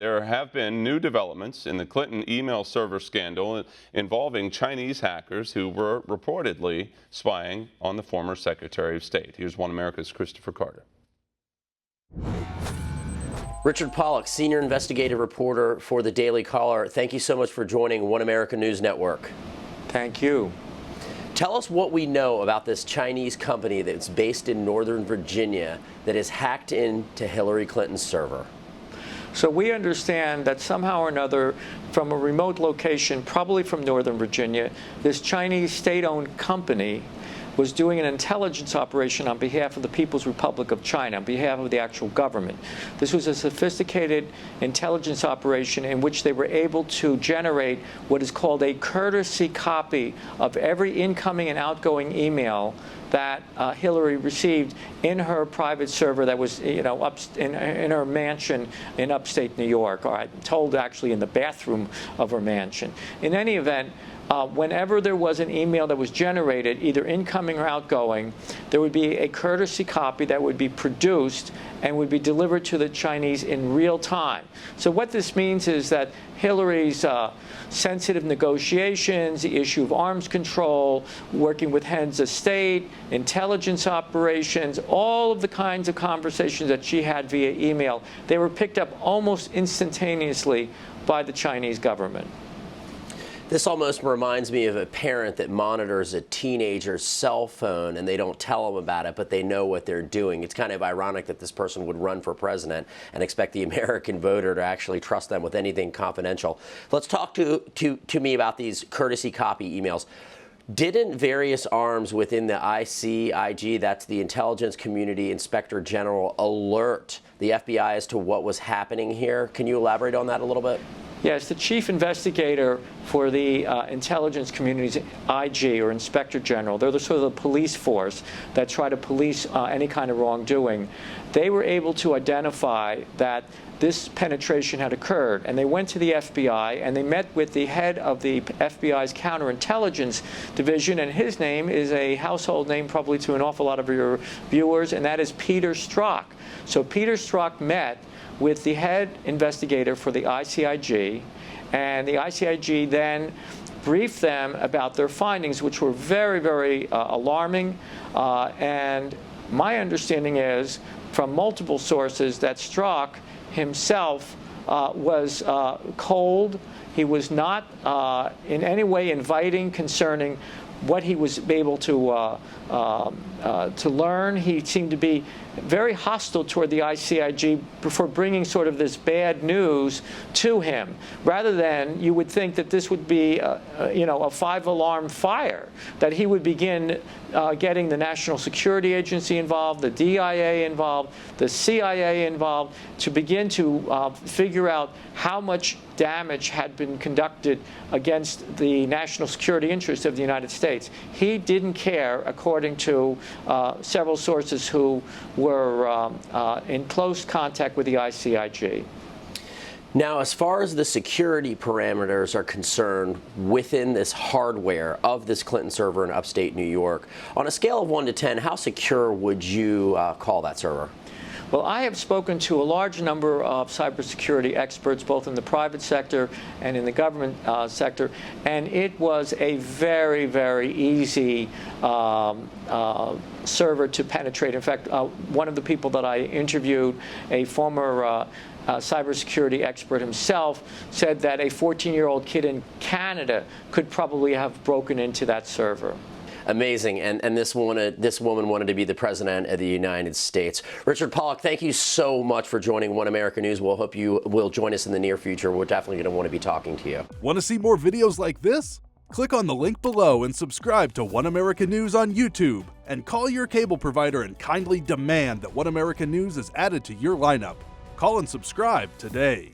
There have been new developments in the Clinton email server scandal involving Chinese hackers who were reportedly spying on the former Secretary of State. Here's One America's Christopher Carter. Richard Pollack, senior investigative reporter for the Daily Caller. Thank you so much for joining One America News Network. Thank you. Tell us what we know about this Chinese company that's based in Northern Virginia that has hacked into Hillary Clinton's server. So we understand that somehow or another, from a remote location, probably from Northern Virginia, this Chinese state-owned company was doing an intelligence operation on behalf of the People's Republic of China, on behalf of the actual government. This was a sophisticated intelligence operation in which they were able to generate what is called a courtesy copy of every incoming and outgoing email that Hillary received in her private server that was, up in her mansion in upstate New York, or I'm told actually in the bathroom of her mansion. In any event, whenever there was an email that was generated, either incoming or outgoing, there would be a courtesy copy that would be produced and would be delivered to the Chinese in real time. So what this means is that Hillary's sensitive negotiations, the issue of arms control, working with heads of state, intelligence operations, all of the kinds of conversations that she had via email, they were picked up almost instantaneously by the Chinese government. This almost reminds me of a parent that monitors a teenager's cell phone and they don't tell them about it, but they know what they're doing. It's kind of ironic that this person would run for president and expect the American voter to actually trust them with anything confidential. Let's talk to me about these courtesy copy emails. Didn't various arms within the ICIG, that's the Intelligence Community Inspector General, alert the FBI as to what was happening here? Can you elaborate on that a little bit? Yes, the chief investigator for the intelligence community's IG, or Inspector General. They're the sort of the police force that try to police any kind of wrongdoing. They were able to identify that this penetration had occurred, and they went to the FBI and they met with the head of the FBI's counterintelligence division, and his name is a household name probably to an awful lot of your viewers, and that is Peter Strzok. So Peter Strzok met with the head investigator for the ICIG, and the ICIG then briefed them about their findings, which were very, very alarming. And my understanding is, from multiple sources, that Strzok himself was cold. He was not in any way inviting concerning what he was able to learn. He seemed to be very hostile toward the ICIG for bringing sort of this bad news to him, rather than you would think that this would be a five-alarm fire, that he would begin getting the National Security Agency involved, the DIA involved, the CIA involved, to begin to figure out how much damage had been conducted against the national security interests of the United States. He didn't care, according to several sources who were in close contact with the ICIG. Now, as far as the security parameters are concerned within this hardware of this Clinton server in upstate New York, on a scale of 1 to 10, how secure would you call that server? Well, I have spoken to a large number of cybersecurity experts, both in the private sector and in the government sector, and it was a very, very easy server to penetrate. In fact, one of the people that I interviewed, a former cybersecurity expert himself, said that a 14-year-old kid in Canada could probably have broken into that server. Amazing, and this woman wanted to be the president of the United States. Richard Pollack, thank you so much for joining One America News. We'll hope you will join us in the near future. We're definitely going to want to be talking to you. Want to see more videos like this? Click on the link below and subscribe to One America News on YouTube. And call your cable provider and kindly demand that One America News is added to your lineup. Call and subscribe today.